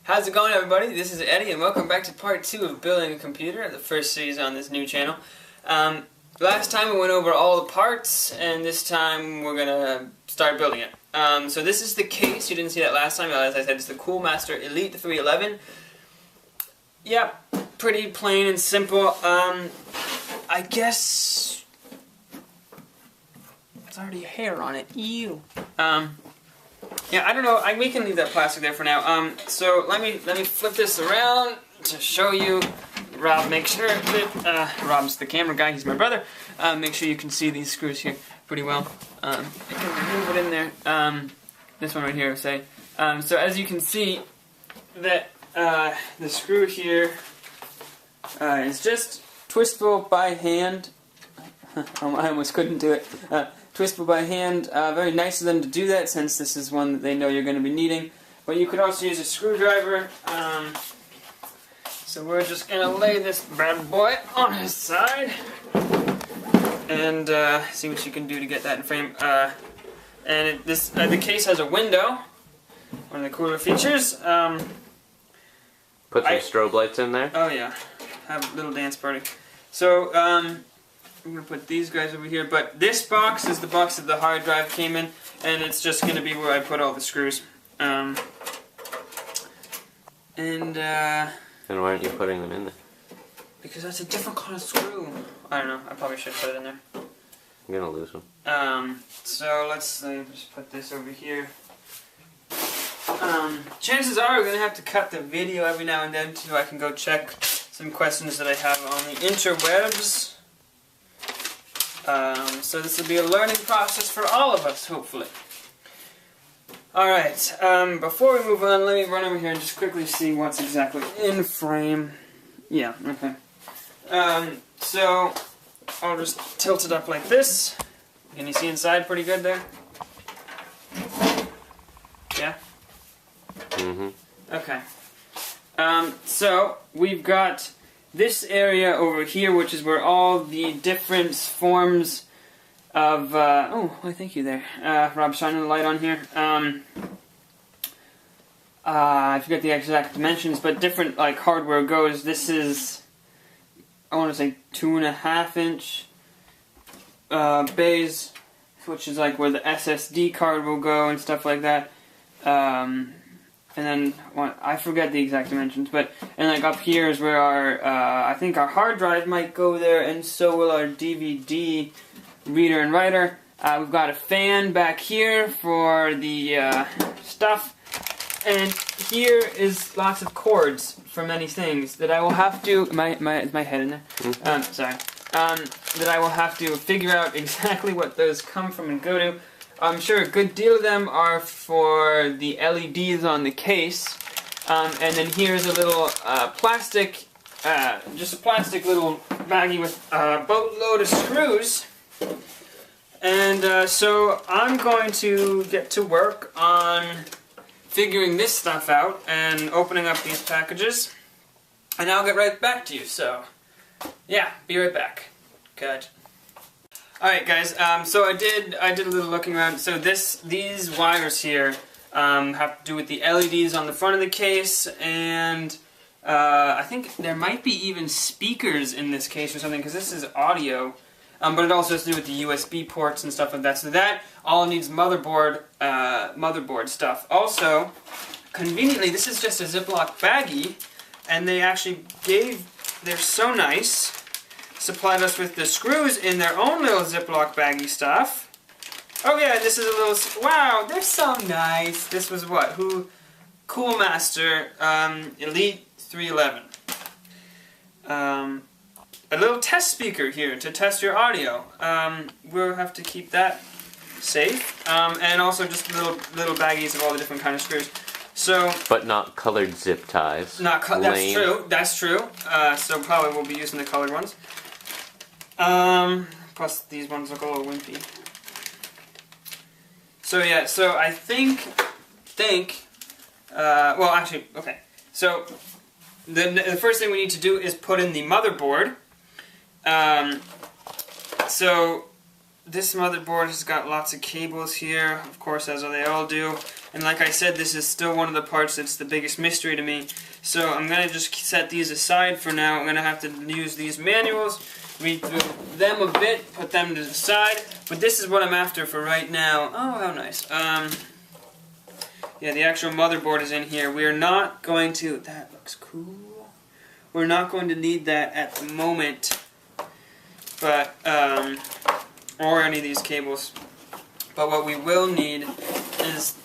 How's it going, everybody? This is Eddie, and welcome back to part 2 of Building a Computer, the first series on this new channel. Last time we went over all the parts, and this time we're going to start building it. So this is the case. You didn't see that last time. As I said, it's the Coolmaster Elite 311. Yep, pretty plain and simple. I guess... there's already hair on it. Ew. Yeah, I don't know. We can leave that plastic there for now. So let me flip this around to show you. Rob, make sure that Rob's the camera guy. He's my brother. Make sure you can see these screws here pretty well. I can move it in there. This one right here, say. So as you can see, that the screw here is just twistable by hand. I almost couldn't do it. Twistable by hand. Very nice of them to do that, since this is one that they know you're going to be needing. But you could also use a screwdriver. So we're just going to lay this bad boy on his side and see what you can do to get that in frame. And the case has a window. One of the cooler features. Put some strobe lights in there. Oh yeah, have a little dance party. So I'm going to put these guys over here, but this box is the box that the hard drive came in, and it's just going to be where I put all the screws. And why aren't you putting them in there? Because that's a different kind of screw. I don't know, I probably should put it in there. I'm going to lose them. So let's just put this over here. Chances are we're going to have to cut the video every now and then so I can go check some questions that I have on the interwebs. So this will be a learning process for all of us, hopefully. Alright, before we move on, let me run over here and just quickly see what's exactly in frame. Yeah, okay. So, I'll just tilt it up like this. Can you see inside pretty good there? Yeah? Mm-hmm. Okay. So, we've got this area over here, which is where all the different forms of, oh, thank you there. Rob, shining the light on here. I forget the exact dimensions, but different, like, hardware goes. This is, I want to say 2.5 inch bays, which is like where the SSD card will go and stuff like that. And then, well, I forget the exact dimensions, but, and like up here is where our, I think our hard drive might go there, and so will our DVD reader and writer. We've got a fan back here for the stuff, and here is lots of cords for many things that I will have to, is my head in there? Sorry. That I will have to figure out exactly what those come from and go to. I'm sure a good deal of them are for the LEDs on the case. And then here's a little plastic, just a plastic little baggie with a boatload of screws. And so I'm going to get to work on figuring this stuff out and opening up these packages. And I'll get right back to you, so yeah, be right back. Good. Alright guys, so I did a little looking around. So these wires here have to do with the LEDs on the front of the case, and I think there might be even speakers in this case or something, because this is audio, but it also has to do with the USB ports and stuff like that. So that all needs motherboard stuff. Also, conveniently, this is just a Ziploc baggie, and they actually they're so nice, supplied us with the screws in their own little Ziploc baggy stuff. Oh yeah, this is a little, wow, they're so nice. This was what? Coolmaster Elite 311. A little test speaker here to test your audio. We'll have to keep that safe. And also just little baggies of all the different kind of screws. So, but not colored zip ties. That's true. That's true. So probably we'll be using the colored ones. Plus these ones look a little wimpy. So yeah, so I think, well actually, okay. So the first thing we need to do is put in the motherboard. So this motherboard has got lots of cables here, of course, as they all do. And like I said, this is still one of the parts that's the biggest mystery to me. So I'm going to just set these aside for now. I'm going to have to use these manuals, read through them a bit, put them to the side. But this is what I'm after for right now. Oh, how nice. Yeah, the actual motherboard is in here. We are not going to... That looks cool. We're not going to need that at the moment. But, or any of these cables. But what we will need is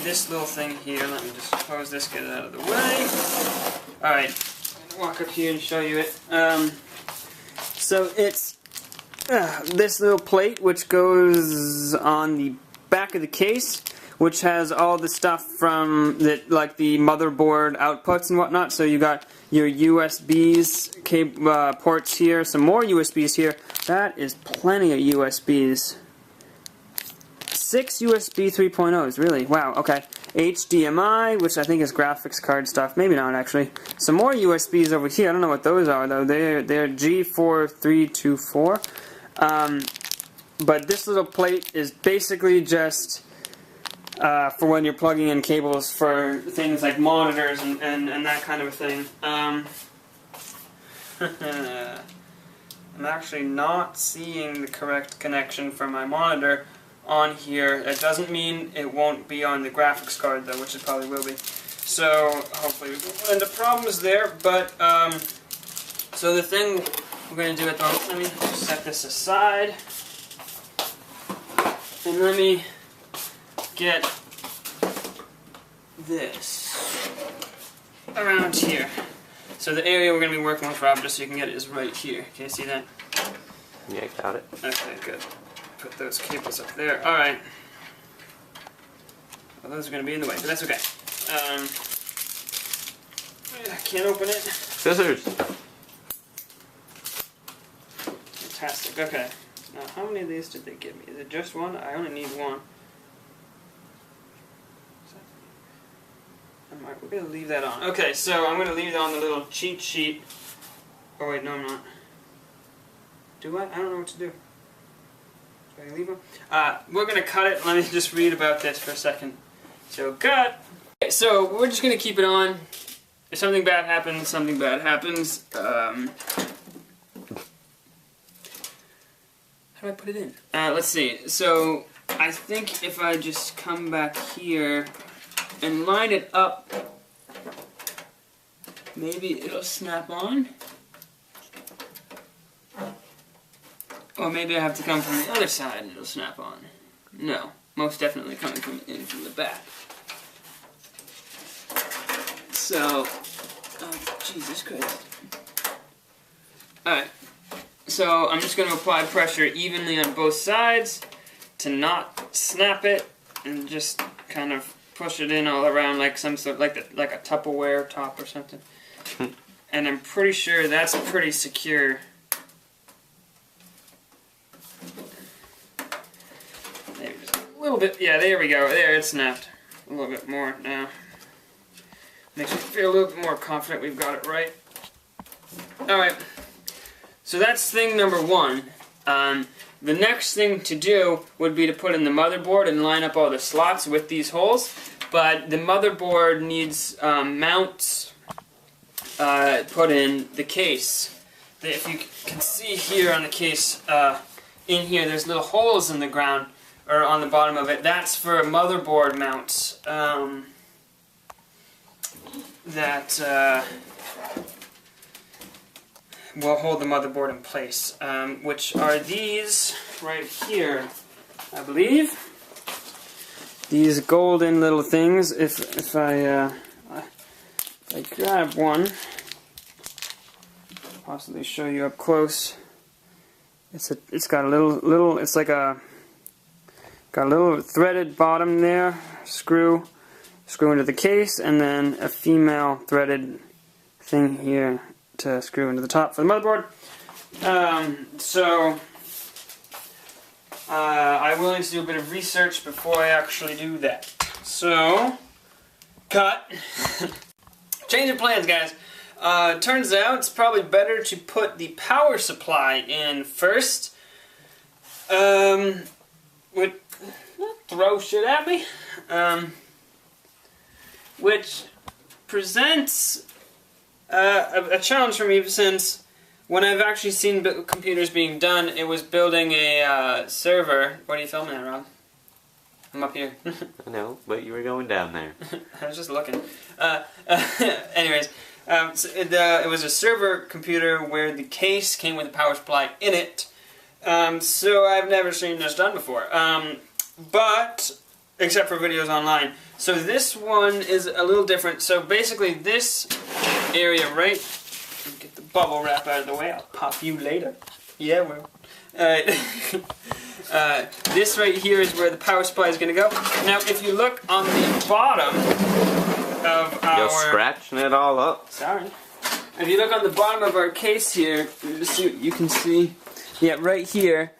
this little thing here. Let me just close this, get it out of the way. Alright, I'm going to walk up here and show you it. So it's this little plate which goes on the back of the case, which has all the stuff from like the motherboard outputs and whatnot. So you got your USBs ports here, some more USBs here. That is plenty of USBs. 6 USB 3.0s, really? Wow, okay. HDMI, which I think is graphics card stuff. Maybe not, actually. Some more USBs over here. I don't know what those are, though. They're G4324. But this little plate is basically just for when you're plugging in cables for things like monitors and that kind of a thing. I'm actually not seeing the correct connection for my monitor on here. It doesn't mean it won't be on the graphics card, though, which it probably will be. So hopefully we won't run into problems there. But so the thing we're going to do at the moment, let me just set this aside, and let me get this around here. So the area we're going to be working with, Rob, just so you can get it, is right here. Can you see that? Yeah, got it. Okay, good. Put those cables up there. Alright. Well, those are going to be in the way, but that's okay. I can't open it. Scissors! Fantastic, okay. Now, how many of these did they give me? Is it just one? I only need one. We're going to leave that on. Okay, so I'm going to leave it on the little cheat sheet. Oh wait, no I'm not. Do I? I don't know what to do. Do I leave them? We're going to cut it. Let me just read about this for a second. So, cut! Okay, so, we're just going to keep it on. If something bad happens, something bad happens. How do I put it in? Let's see. So, I think if I just come back here and line it up, maybe it'll snap on. Or maybe I have to come from the other side and it'll snap on. No, most definitely coming from from the back. So, oh, Jesus Christ. Alright, so I'm just going to apply pressure evenly on both sides to not snap it, and just kind of push it in all around like some sort of, like a Tupperware top or something. And I'm pretty sure that's pretty secure. Maybe just a little bit. Yeah, there we go. There, it snapped. A little bit more now. Makes me feel a little bit more confident we've got it right. Alright. So that's thing number one. The next thing to do would be to put in the motherboard and line up all the slots with these holes. But the motherboard needs mounts put in the case. If you can see here on the case, in here there's little holes in the ground, or on the bottom of it. That's for motherboard mounts that will hold the motherboard in place, which are these right here, I believe. These golden little things. If I grab one, possibly show you up close. It's got a little. It's like got a little threaded bottom there. Screw into the case, and then a female threaded thing here to screw into the top for the motherboard. I will need to do a bit of research before I actually do that. So, cut. Change of plans, guys. Turns out it's probably better to put the power supply in first. Would throw shit at me. which presents a challenge for me, since when I've actually seen computers being done, it was building a server. What are you filming at, Rob? I'm up here. I know, but you were going down there. I was just looking. Anyways, so it was a server computer where the case came with a power supply in it. So I've never seen this done before. But, except for videos online. So this one is a little different. So basically this area right... Get the bubble wrap out of the way, I'll pop you later. Yeah, well. Alright. This right here is where the power supply is going to go. Now, if you look on the bottom of our... You're scratching it all up. Sorry. If you look on the bottom of our case here, you can see... Yeah, right here.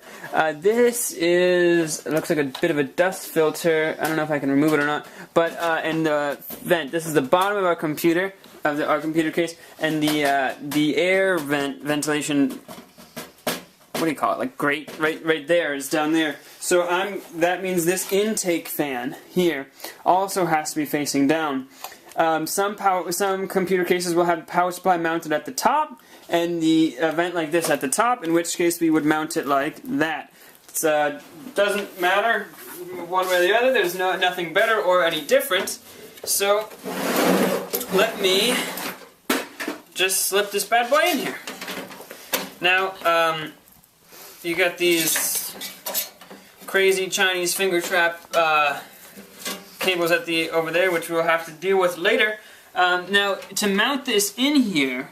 This is... It looks like a bit of a dust filter. I don't know if I can remove it or not. But, and the vent. This is the bottom of our computer. Our computer case, and the air ventilation, what do you call it, like grate, right there is down there. So that means this intake fan here also has to be facing down. Some computer cases will have power supply mounted at the top, and the vent like this at the top, in which case we would mount it like that. It doesn't matter one way or the other, there's nothing better or any different. So let me just slip this bad boy in here. Now, you got these crazy Chinese finger trap cables over there, which we'll have to deal with later. Now, to mount this in here,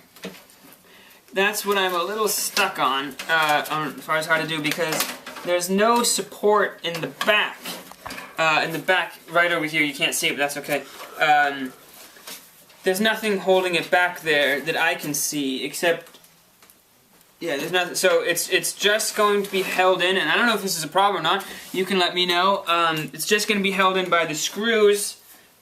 that's what I'm a little stuck on as far as how to do, because there's no support in the back. Right over here, you can't see it, but that's okay. There's nothing holding it back there that I can see, except, yeah, there's nothing. So it's just going to be held in, and I don't know if this is a problem or not. You can let me know. It's just going to be held in by the screws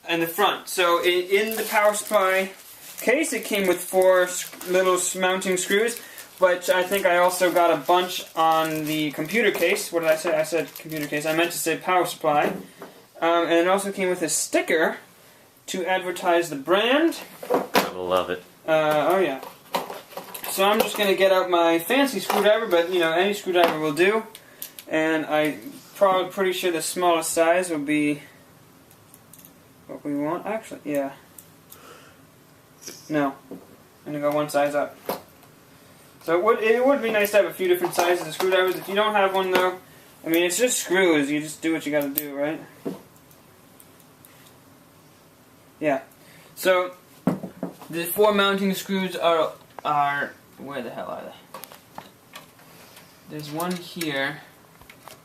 in the front. So in the power supply case, it came with 4 little mounting screws, but I think I also got a bunch on the computer case. What did I say? I said computer case. I meant to say power supply. And it also came with a sticker to advertise the brand. I love it. Oh yeah. So I'm just going to get out my fancy screwdriver, but you know, any screwdriver will do. And I'm probably pretty sure the smallest size will be what we want. Actually, yeah. No. I'm going to go one size up. So it would be nice to have a few different sizes of screwdrivers. If you don't have one though, I mean, it's just screws. You just do what you got to do, right? Yeah. So the 4 mounting screws are where the hell are they? There's one here.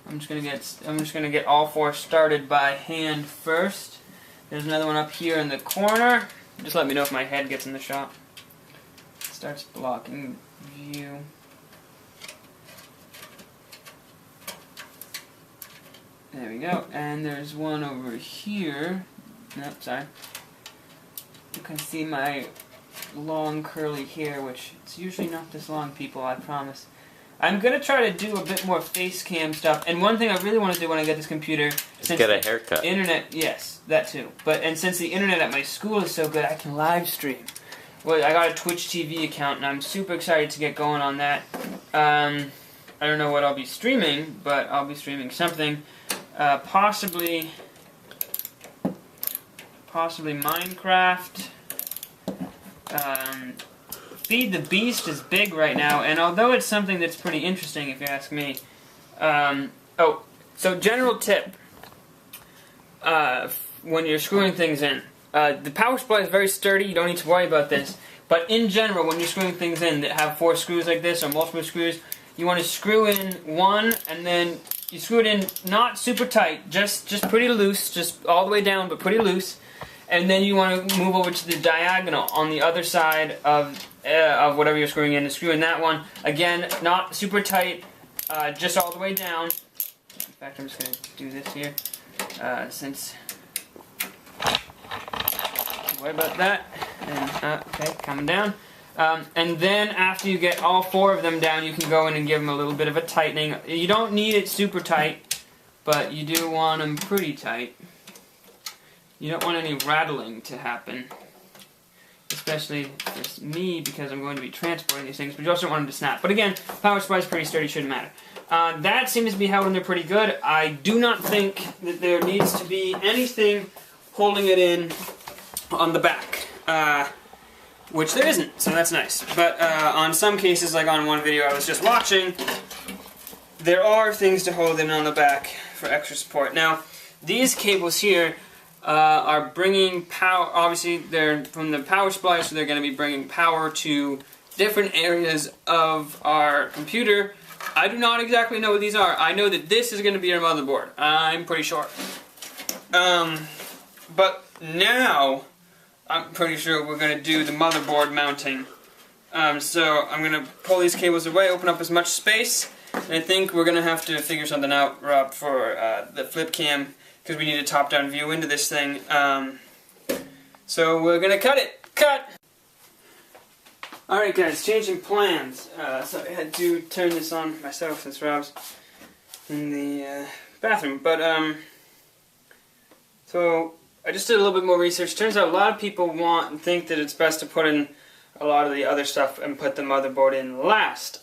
I'm just gonna get all 4 started by hand first. There's another one up here in the corner. Just let me know if my head gets in the shot. It starts blocking view. There we go. And there's one over here. Nope, sorry. You can see my long curly hair, which it's usually not this long, people, I promise. I'm going to try to do a bit more face cam stuff, and one thing I really want to do when I get this computer... Just get a haircut. Internet, yes, that too. And since the internet at my school is so good, I can live stream. Well, I got a Twitch TV account, and I'm super excited to get going on that. I don't know what I'll be streaming, but I'll be streaming something. Possibly Minecraft. Feed the Beast is big right now, and although it's something that's pretty interesting if you ask me. Oh, so general tip. When you're screwing things in. The power supply is very sturdy, you don't need to worry about this. But in general, when you're screwing things in that have 4 screws like this, or multiple screws, you want to screw in one, and then you screw it in not super tight, just pretty loose, just all the way down, but pretty loose. And then you want to move over to the diagonal on the other side of whatever you're screwing in, and screw in that one. Again, not super tight, just all the way down. In fact, I'm just going to do this here, since... Don't worry about that. And, okay, coming down. And then after you get all 4 of them down, you can go in and give them a little bit of a tightening. You don't need it super tight, but you do want them pretty tight. You don't want any rattling to happen. Especially for me, because I'm going to be transporting these things, but you also don't want them to snap. But again, power supply is pretty sturdy, shouldn't matter. That seems to be held in there pretty good. I do not think that there needs to be anything holding it in on the back. Which there isn't, so that's nice. But on some cases, like on one video I was just watching, there are things to hold in on the back for extra support. Now, these cables here are bringing power. Obviously, they're from the power supply, so they're going to be bringing power to different areas of our computer. I do not exactly know what these are. I know that this is going to be our motherboard. I'm pretty sure. But now, I'm pretty sure we're going to do the motherboard mounting. So I'm going to pull these cables away, open up as much space, and I think we're going to have to figure something out, Rob, for the flip cam, because we need a top-down view into this thing. So we're going to cut it. Cut! Alright guys, changing plans. So I had to turn this on myself since Rob's in the bathroom. But, so I just did a little bit more research. Turns out a lot of people want and think that it's best to put in a lot of the other stuff and put the motherboard in last.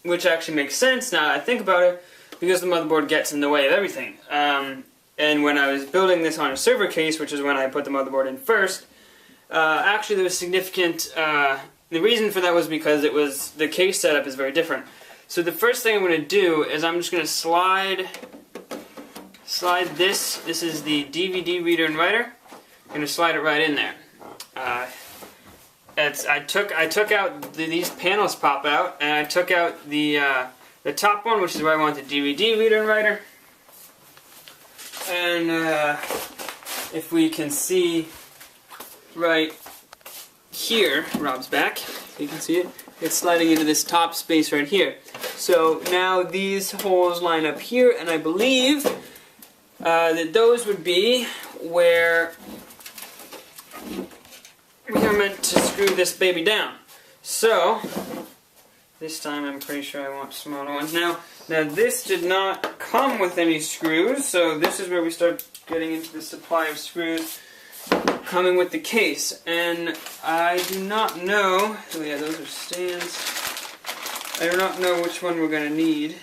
Which actually makes sense now that I think about it, because the motherboard gets in the way of everything. And when I was building this on a server case, which is when I put the motherboard in first, actually there was significant, the reason for that was because it was, the case setup is very different. So the first thing I'm going to do is I'm just going to slide this is the DVD reader and writer, I'm going to slide it right in there. I took out, these panels pop out, and I took out the top one, which is where I want the DVD reader and writer. And if we can see right here, Rob's back, you can see it, it's sliding into this top space right here. So now these holes line up here, and I believe that those would be where we are meant to screw this baby down. So this time I'm pretty sure I want smaller ones. Now this did not come with any screws, so this is where we start getting into the supply of screws coming with the case. And I do not know, oh yeah, those are stands. I do not know which one we're going to need.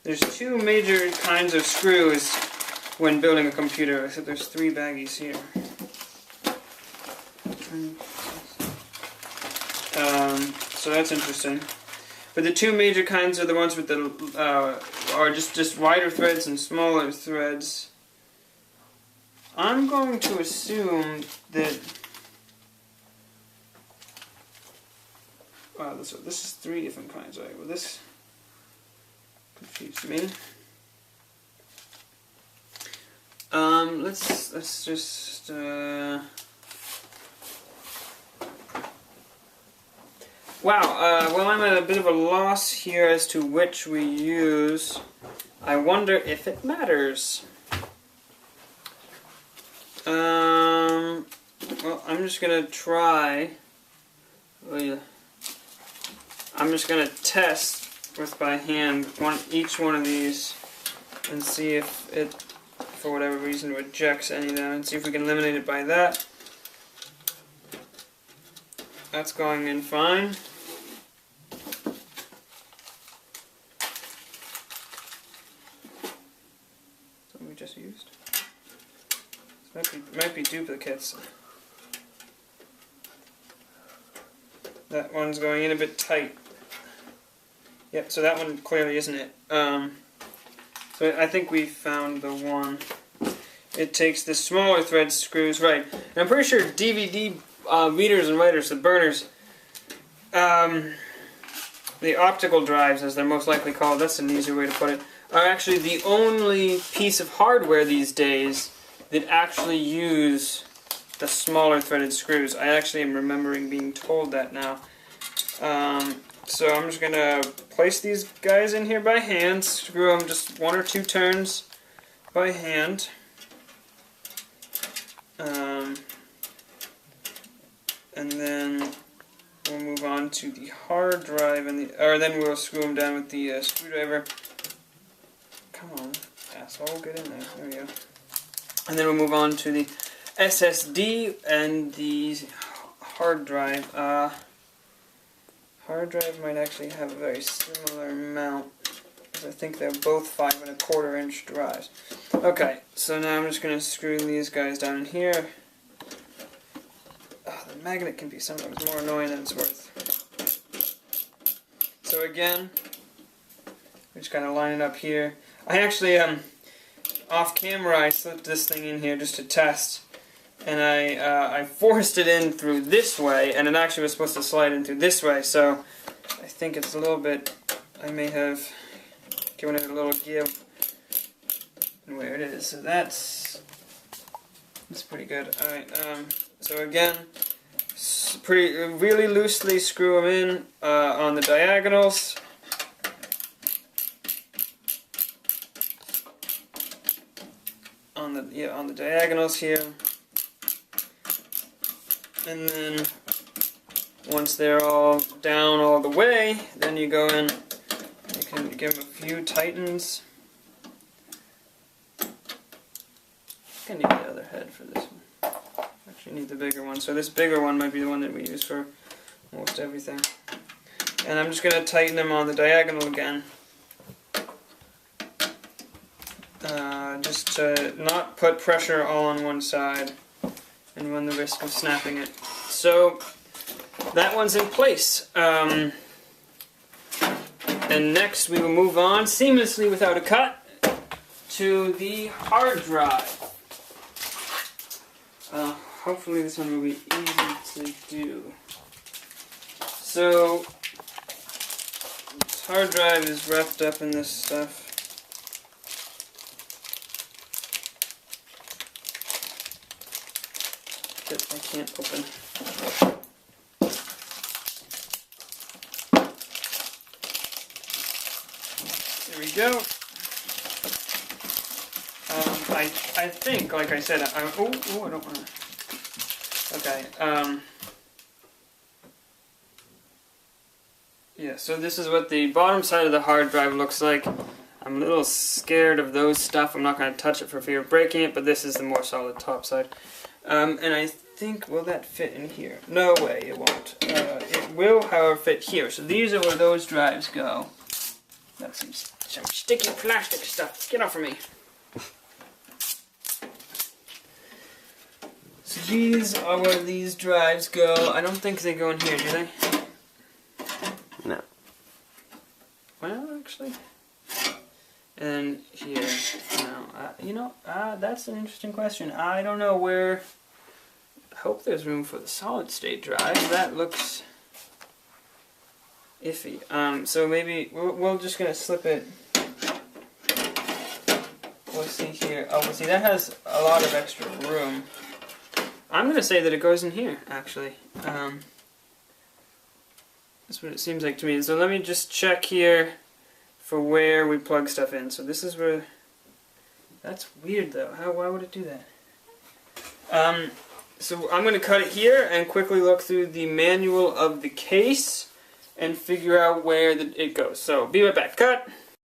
There's two major kinds of screws when building a computer, except there's three baggies here. So that's interesting. But the two major kinds are the ones with the are just wider threads and smaller threads. I'm going to assume that wow, this is three different kinds. Right? Well, this confused me. Let's just wow, well, I'm at a bit of a loss here as to which we use. I wonder if it matters. Well, I'm just gonna try. Oh, yeah. I'm just gonna test with by hand each one of these and see if it, for whatever reason, rejects any of them, and see if we can eliminate it by that. That's going in fine. What we just used? Might be duplicates. That one's going in a bit tight. Yep, so that one clearly isn't it. So I think we found the one. It takes the smaller thread screws, right. And I'm pretty sure DVD readers and writers, the burners, the optical drives, as they're most likely called, that's an easier way to put it, are actually the only piece of hardware these days that actually use the smaller threaded screws. I actually am remembering being told that now. So I'm just going to place these guys in here by hand, screw them just one or two turns by hand. And then we'll move on to the hard drive, and then we'll screw them down with the screwdriver. Come on, asshole, get in there. There we go. And then we'll move on to the SSD and the hard drive. Hard drive might actually have a very similar amount, because I think they're both 5 1/4 inch drives. Okay, so now I'm just going to screw these guys down in here. Oh, the magnet can be sometimes more annoying than it's worth. So again, we just kind of line it up here. I actually, off camera, I slipped this thing in here just to test. And I forced it in through this way, and it actually was supposed to slide in through this way, so I think it's a little bit, I may have given it a little give where it is. So that's pretty good. Alright, so again, really loosely screw them in on the diagonals. On the diagonals here. And then, once they're all down all the way, then you go in, you can give them a few tightens. I think I need the other head for this one. Actually need the bigger one. So this bigger one might be the one that we use for most everything. And I'm just going to tighten them on the diagonal again. Just to not put pressure all on one side and run the risk of snapping it. So that one's in place. And next we will move on seamlessly without a cut to the hard drive. Hopefully this one will be easy to do. So this hard drive is wrapped up in this stuff. I can't open. There we go. I think, like I said, I don't want to. Okay. Yeah. So this is what the bottom side of the hard drive looks like. I'm a little scared of those stuff. I'm not going to touch it for fear of breaking it, but this is the more solid top side. And I think, will that fit in here? No way, it won't. It will, however, fit here. So these are where those drives go. That's some sticky plastic stuff. Get off of me. So these are where these drives go. I don't think they go in here, do they? No. Well, actually. And here. No. That's an interesting question. I don't know where. I hope there's room for the solid state drive. That looks iffy. So maybe we're just gonna slip it. We'll see here. Oh, we'll see. That has a lot of extra room. I'm gonna say that it goes in here. Actually, that's what it seems like to me. So let me just check here for where we plug stuff in. So this is where. That's weird though. Why would it do that? So I'm going to cut it here and quickly look through the manual of the case and figure out where it goes. So be right back. Cut!